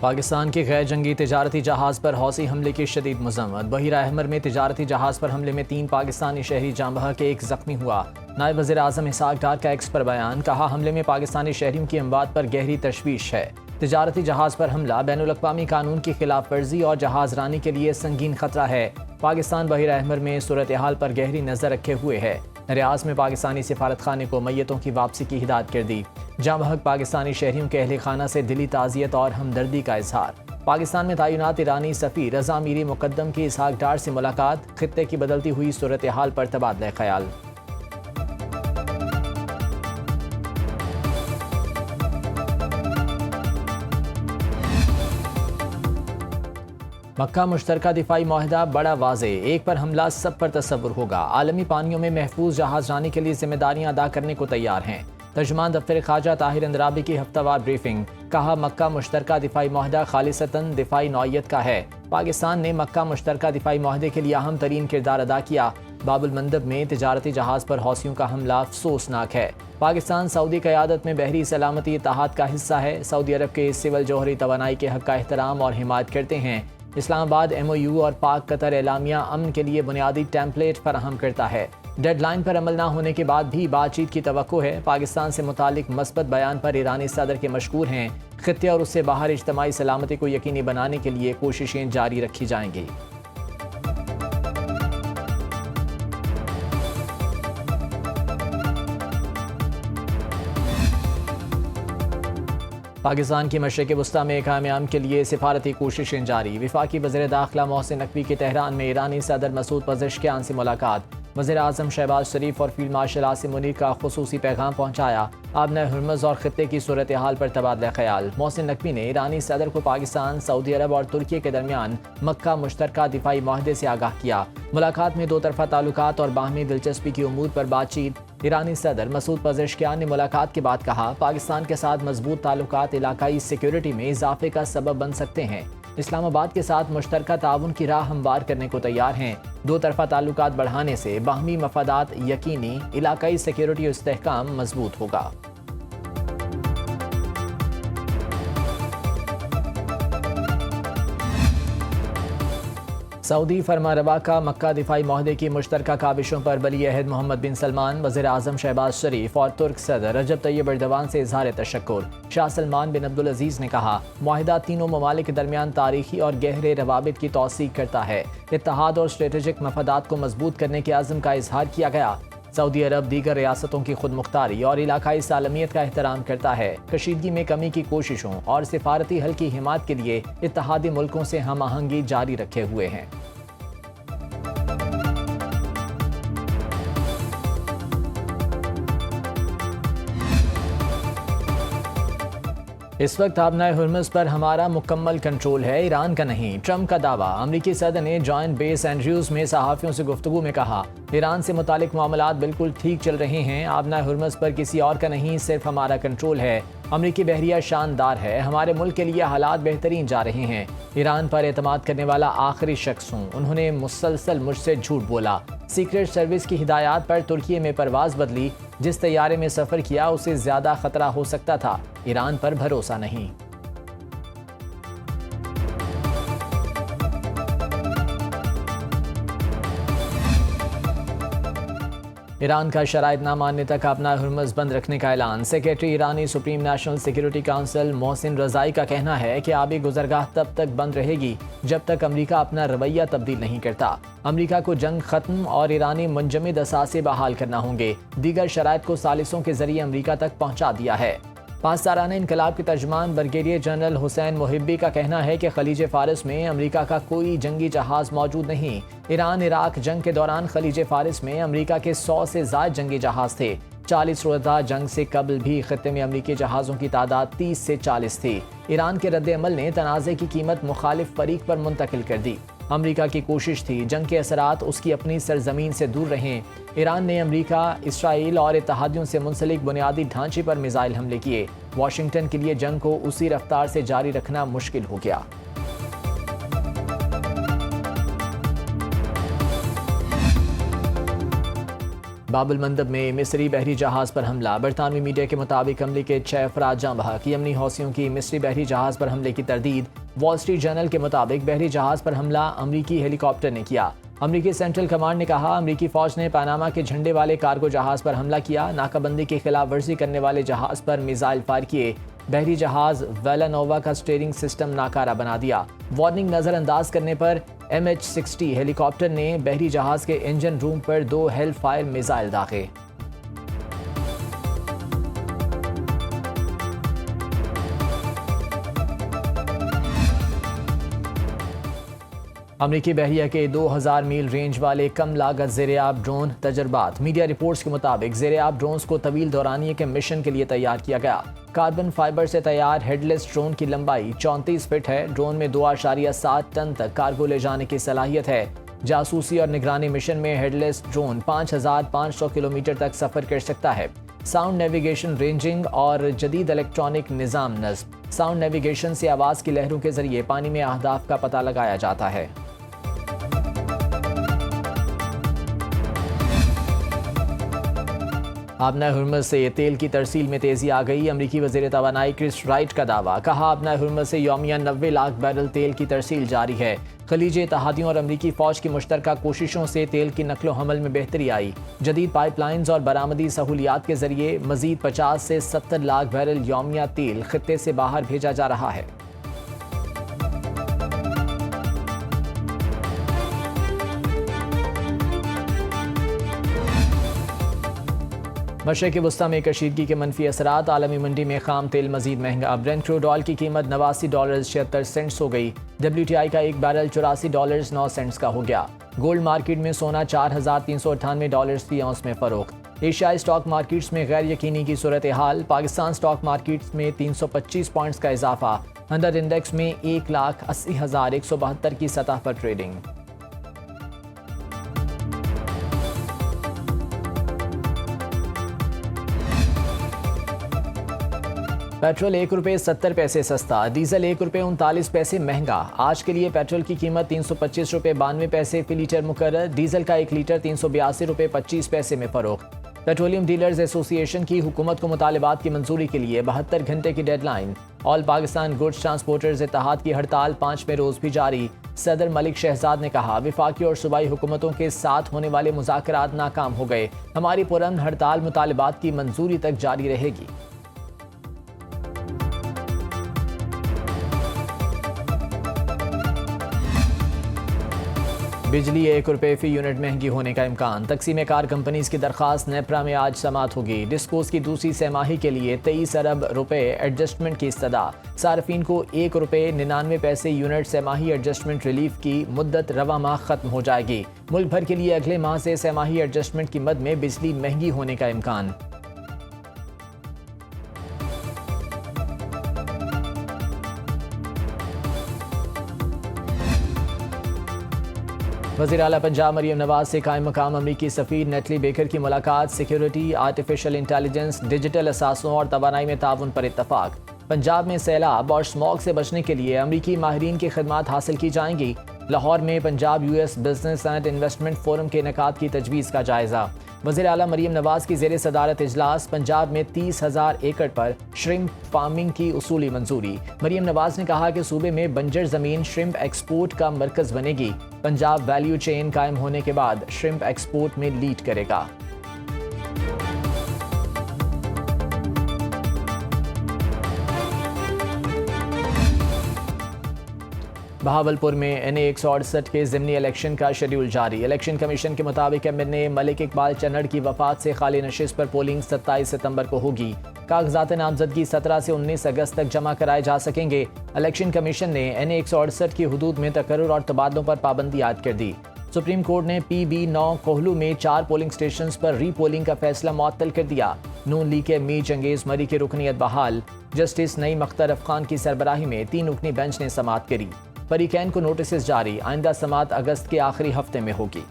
पाकिस्तान के गैर जंगी तिजारती जहाज़ पर हौसी हमले की शदीद मज़म्मत। बहीरा अहमर में तिजारती जहाज़ पर हमले में 3 पाकिस्तानी शहरी जाँ बहक के 1 ज़ख्मी हुआ। नायब वज़ीर आज़म इसहाक डार का एक्स पर बयान, कहा हमले में पाकिस्तानी शहरियों की अमवात पर गहरी तशवीश है। तिजारती जहाज़ पर हमला बैनुल-अक़वामी कानून की खिलाफ वर्जी और जहाज़ रानी के लिए संगीन खतरा है। पाकिस्तान बहीरा अहमर में सूरत हाल पर गहरी नज़र रखे हुए है। रियाज में पाकिस्तानी सिफारत खाने को मैयतों की वापसी की हिदायत कर दी। जाँ बहक पाकिस्तानी शहरियों के अहले खाना से दिली ताज़ियत और हमदर्दी का इजहार। पाकिस्तान में तैनात ईरानी सफ़ीर रज़ा मीरी मुक़द्दम की इसहाक डार से मुलाकात, खित्ते की बदलती हुई सूरत हाल पर तबादला ख्याल। मक्का मुश्तरका दिफाई माहिदा बड़ा वाज़े, एक पर हमला सब पर तसव्वुर होगा। आलमी पानियों में महफूज जहाज रानी के लिए जिम्मेदारियां अदा करने को तैयार हैं। तर्जुमान दफ्तर ख़ारजा ताहिर अंदराबी की हफ्तावार ब्रीफिंग, कहा मक्का मुश्तरका दिफाई माहिदा खालिसतन दिफाई नौइयत का है। पाकिस्तान ने मक्का मुश्तरका दिफाई माहिदे के लिए अहम तरीन किरदार अदा किया। बाबुल मंदब में तिजारती जहाज़ पर हौसियों का हमला अफसोसनाक है। पाकिस्तान सऊदी क़यादत में बहरी सलामती इत्तेहाद का हिस्सा है। सऊदी अरब के सिविल जौहरी तवानाई के हक़ का एहतराम और हिमायत करते हैं। इस्लामाबाद MOU और पाक कतर एलामिया अमन के लिए बुनियादी टेम्पलेट फराहम करता है। डेडलाइन पर अमल न होने के बाद भी बातचीत की तवक्को है। पाकिस्तान से मुतालिक मस्बत बयान पर ईरानी सदर के मशकूर हैं। खित्ते और उससे बाहर इज्तमाई सलामती को यकीनी बनाने के लिए कोशिशें जारी रखी जाएंगी। पाकिस्तान की मशरिक़ वस्ता में कामयाबी के लिए सिफारती कोशिशें जारी। वफाकी वज़ीर दाखिला मोहसिन नकवी की तेहरान में ईरानी सदर मसूद पज़ेश्कियान से मुलाकात। वज़ीर आज़म शहबाज शरीफ और फील्ड मार्शल आसिम मुनीर का खुसूसी पैगाम पहुँचाया। आबना हुर्मुज़ और खित्ते की सूरत हाल पर तबादला ख्याल। मोहसिन नकवी ने ईरानी सदर को पाकिस्तान, सऊदी अरब और तुर्की के दरमियान मक्का मुश्तरका दिफाई माहदे से आगाह किया। मुलाकात में 2 तरफ़ा ताल्लुकात और बाहमी दिलचस्पी की उम्मीद पर बातचीत। ईरानी सदर मसूद पज़ेश्कियान ने मुलाकात के बाद कहा, पाकिस्तान के साथ मजबूत ताल्लुकात इलाकाई सिक्योरिटी में इजाफे का सबब बन सकते हैं। इस्लामाबाद के साथ मुश्तरका ताउन की राह हमवार करने को तैयार हैं। 2 तरफ़ा ताल्लुकात बढ़ाने से बाहमी मफादात यकीनी, इलाकाई सिक्योरिटी और इस्तेहकाम मजबूत होगा। सऊदी फरमारवा का मक्का दिफाई माहदे की मुश्तरका काविशों पर वली अहद मोहम्मद बिन सलमान, वज़ीर आज़म शहबाज शरीफ और तुर्क सदर रजब तैयब एर्दोगान से इज़हार तशक्कुर। शाह सलमान बिन अब्दुल अजीज़ ने कहा, माहिदा तीनों ममालिक के दरमियान तारीखी और गहरे रवाबित की तौसीक करता है। इत्तेहाद और स्ट्रेटेजिक मफादात को मजबूत करने के आज़म का इज़हार किया गया। सऊदी अरब दीगर रियासतों की खुद मुख्तारी और इलाकाई सालमियत का एहतराम करता है। कशीदगी में कमी की कोशिशों और सिफारती हल की हिमायत के लिए इत्तेहादी मुल्कों से हम आहंगी जारी रखे हुए हैं। इस वक्त आबना हुर्मुज़ पर हमारा मुकम्मल कंट्रोल है, ईरान का नहीं, ट्रंप का दावा। अमरीकी सदर ने जॉइंट बेस एंड्रयूज़ में सहाफ़ियों से गुफ्तगू में कहा, ईरान से मुतालिक मामलात बिल्कुल ठीक चल रहे हैं। आबना हुर्मुज़ पर किसी और का नहीं, सिर्फ हमारा कंट्रोल है। अमरीकी बहरिया शानदार है, हमारे मुल्क के लिए हालात बेहतरीन जा रहे हैं। ईरान पर एतमाद करने वाला आखिरी शख्स हूँ, उन्होंने मुसलसल मुझसे झूठ बोला। सीक्रेट सर्विस की हिदायत पर तुर्की में परवाज़ बदली, जिस तैयारे में सफ़र किया उससे ज़्यादा ख़तरा हो सकता था। ईरान पर भरोसा नहीं। ईरान का शराइत ना मानने तक अपना हुर्मुज़ बंद रखने का ऐलान। सेक्रेटरी ईरानी supreme national security council Mohsen Rezaei का कहना है कि आबी गुज़रगाह तब तक बंद रहेगी जब तक अमरीका अपना रवैया तब्दील नहीं करता। अमरीका को जंग ख़त्म और ईरानी मुंजमद असासे बहाल करना होंगे। दीगर शराइत को सालिसों के जरिए अमरीका तक पहुँचा दिया है। 5 सालाना इनकलाब के तर्जमान ब्रिगेडियर जनरल हुसैन मुहिब्बी का कहना है कि खलीज फ़ारिस में अमरीका का कोई जंगी जहाज़ मौजूद नहीं। ईरान इराक जंग के दौरान खलीज फ़ारिस में अमरीका के 100 से ज़ायद जंगी जहाज़ थे। 40 रोज़ा जंग से कबल भी खित्ते में अमरीकी जहाज़ों की तादाद 30 से 40 थी। ईरान के रद्द अमल ने तनाज़े की कीमत मुखालिफ फरीक पर मुंतकिल कर दी। अमरीका की कोशिश थी जंग के असरात उसकी अपनी सरजमीन से दूर रहें। ईरान ने अमरीका, इसराइल और इत्तेहादियों से मुंसलिक बुनियादी ढांचे पर मिसाइल हमले किए। वाशिंगटन के लिए जंग को उसी रफ्तार से जारी रखना मुश्किल हो गया। बाबुल मंदब में मिस्री बहरी जहाज़ पर हमला। बरतानवी मीडिया के मुताबिक हमले के 6 अफराद जाँ बहक। यमनी हौसियों की मिस्री बहरी जहाज़ पर हमले की तरदीद। वॉल स्ट्रीट जर्नल के मुताबिक बहरी जहाज़ पर हमला अमरीकी हेलीकॉप्टर ने किया। अमरीकी सेंट्रल कमांड ने कहा अमरीकी फ़ौज ने पनामा के झंडे वाले कार्गो जहाज़ पर हमला किया। नाकाबंदी की खिलाफ वर्जी करने वाले जहाज़ पर मिसाइल फायर किए। बहरी जहाज़ वेलानोवा का स्टीयरिंग सिस्टम नाकारा बना दिया। वार्निंग नज़रअंदाज करने पर MH-60 हेलीकॉप्टर ने बहरी जहाज़ के इंजन रूम पर 2 हेल फायर मिसाइल दागे। अमरीकी बहरिया के 2000 मील रेंज वाले कम लागत ज़ेर-ए-आब ड्रोन तजर्बात। मीडिया रिपोर्ट्स के मुताबिक ज़ेर-ए-आब ड्रोन्स को तवील दौरानिये के मिशन के लिए तैयार किया गया। कार्बन फाइबर से तैयार हेडलेस ड्रोन की लंबाई 34 फीट है। ड्रोन में 2.7 टन तक कार्गो ले जाने की सलाहियत है। जासूसी और निगरानी मिशन में हेडलेस ड्रोन 5500 किलोमीटर तक सफ़र कर सकता है। साउंड नेविगेशन, रेंजिंग और जदीद इलेक्ट्रॉनिक निज़ाम नस्ब। साउंड नेविगेशन से आवाज़ की लहरों के जरिए पानी में अहदाफ का पता लगाया जाता है। आबना हुर्मुज़ से तेल की तरसील में तेज़ी आ गई। अमरीकी वज़ीर तवानाई क्रिस राइट का दावा। कहा आबना हुर्मुज़ से यौमिया 90 लाख बैरल तेल की तरसील जारी है। खलीज इत्तेहादियों और अमरीकी फ़ौज की मुश्तरका कोशिशों से तेल की नकलो हमल में बेहतरी आई। जदीद पाइपलाइंस और बरामदी सहूलियात के जरिए मज़ीद 50 से 70 लाख बैरल यौमिया तेल खित्ते से बाहर भेजा जा रहा है। मशरक़ वस्ता में कशीदगी के मनफी असरात। आलमी मंडी में खाम तेल मजीद महंगा। ब्रेंट क्रूड ऑयल की कीमत $89.76 हो गई। WTI का एक बैरल $84.09 का हो गया। गोल्ड मार्केट में सोना $4398 फी औंस में फरोख्त। एशियाई स्टॉक मार्केट्स में गैर यकीनी की सूरत हाल। पाकिस्तान स्टॉक मार्केट्स में 325 पॉइंट्स का इजाफा। अंडर इंडेक्स में 1,80,172 की सतह पर ट्रेडिंग। पेट्रोल ₹1.70 सस्ता। डीजल ₹1.39 महंगा। आज के लिए पेट्रोल की कीमत ₹325.92 फी लीटर मुकर्रर। डीजल का 1 लीटर ₹382.25 में फरोख्त। पेट्रोलियम डीलर्स एसोसिएशन की हुकूमत को मुतालिबात की मंजूरी के लिए 72 घंटे की deadline. All Pakistan goods transporters इत्तेहाद की हड़ताल 5वें रोज भी जारी। सदर मलिक शहजाद ने कहा विफाकी और सूबाई हुकूमतों के साथ होने वाले मुज़ाकरात नाकाम हो गए। हमारी पुरअमन हड़ताल मुतालिबात की मंजूरी तक जारी रहेगी। बिजली ₹1 फी यूनिट महंगी होने का इम्कान। तकसीम कार कंपनीज की दरख्वास्त नेप्रा में आज समात होगी। डिस्कोस की दूसरी सहमाही के लिए 23 अरब रुपए एडजस्टमेंट की इस्तदा। सार्फिन को ₹1.99 यूनिट सहमाही एडजस्टमेंट रिलीफ की मुद्दत रवा माह खत्म हो जाएगी। मुल्क भर के लिए अगले माह से सहमाही एडजस्टमेंट की मद में बिजली महंगी होने का इम्कान। वज़ीर आला पंजाब मरियम नवाज से कायम मकाम अमरीकी सफ़ीर नेटली बेकर की मुलाकात। सिक्योरिटी, आर्टिफिशियल इंटेलिजेंस, डिजिटल असासों और तवानाई में ताउन पर इत्तफाक। पंजाब में सैलाब और स्मॉग से बचने के लिए अमरीकी माहिरीन की खिदमात हासिल की जाएंगी। लाहौर में Punjab US business and investment forum के इनेकाद की तजवीज़ का जायज़ा। वज़ीर आला मरियम नवाज की ज़ेर सदारत इजलास। पंजाब में 30,000 एकड़ पर श्रिम्प फार्मिंग की उसूली मंजूरी। मरियम नवाज ने कहा कि सूबे में बंजर ज़मीन श्रिम्प एक्सपोर्ट का मरकज़ बनेगी। पंजाब वैल्यू चेन कायम होने के बाद श्रिम्प एक्सपोर्ट में लीड करेगा। बहावलपुर में NA 168 के ज़िमनी इलेक्शन का शेड्यूल जारी। इलेक्शन कमीशन के मुताबिक MNA मलिक इकबाल चन्नड़ की वफात से खाली नशिस्त पर पोलिंग 27 सितंबर को होगी। कागजात नामजदगी 17 से 19 अगस्त तक जमा कराए जा सकेंगे। इलेक्शन कमीशन ने NA 168 की हुदूद में तकर्रुर और तबादलों पर पाबंदी आयद कर दी। सुप्रीम कोर्ट ने PB9 कोहलू में 4 पोलिंग स्टेशन पर री पोलिंग का फैसला मुअत्तल कर दिया। नून लीग के मीर चंगेज मरी की रुकनीत बहाल। जस्टिस नईम अख्तर अफखान की सरबराही में 3 रुकनी बेंच ने समाअत करी। फरीकैन को नोटिस जारी। आइंदा समाअत अगस्त के आखिरी हफ्ते में होगी।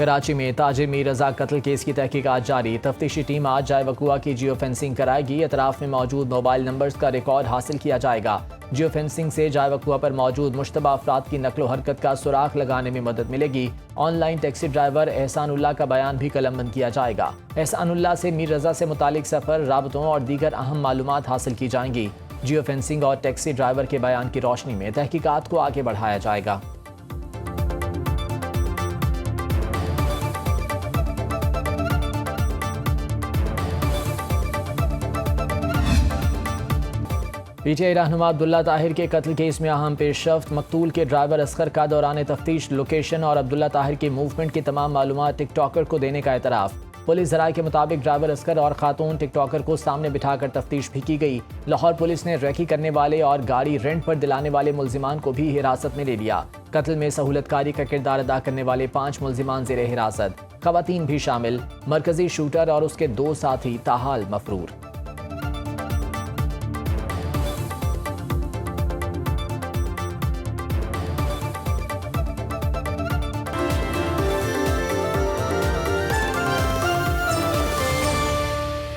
कराची में ताजिर मीर रजा कत्ल केस की तहकीकात जारी। तफ्तीशी टीम आज जाए वकुआ की जियो फेंसिंग कराएगी। अतराफ में मौजूद मोबाइल नंबर्स का रिकॉर्ड हासिल किया जाएगा। जियो फेंसिंग से जाए वकुआ पर मौजूद मुश्तबा अफराद की नकलो हरकत का सुराख लगाने में मदद मिलेगी। ऑनलाइन टैक्सी ड्राइवर एहसानुल्लाह का बयान भी कलमबंद किया जाएगा। एहसानुल्लाह से मीर रजा से मुतालिक सफ़र, राबतों और दीगर अहम मालूमात हासिल की जाएंगी। जियो फेंसिंग और टैक्सी ड्राइवर के बयान की रोशनी में तहकीकात को आगे बढ़ाया जाएगा। पीटीआई रहनुमा अब्दुल्ला ताहिर के कत्ल केस में अहम पेशरफ्त। मकतूल के ड्राइवर असगर का दौरान तफ्तीश लोकेशन और अब्दुल्ला ताहिर की मूवमेंट की तमाम मालूमात टिकटॉकर को देने का एतराफ़। पुलिस ज़राए के मुताबिक ड्राइवर असगर और खातून टिकटॉकर को सामने बिठाकर तफ्तीश भी की गई। लाहौर पुलिस ने रेकी करने वाले और गाड़ी रेंट पर दिलाने वाले मुल्जिमान को भी हिरासत में ले लिया। कत्ल में सहूलतकारी का किरदार अदा करने वाले 5 मुल्जिमान ज़ेरे हिरासत, खवातीन भी शामिल। मरकजी शूटर और उसके 2 साथी ताहाल मफरूर।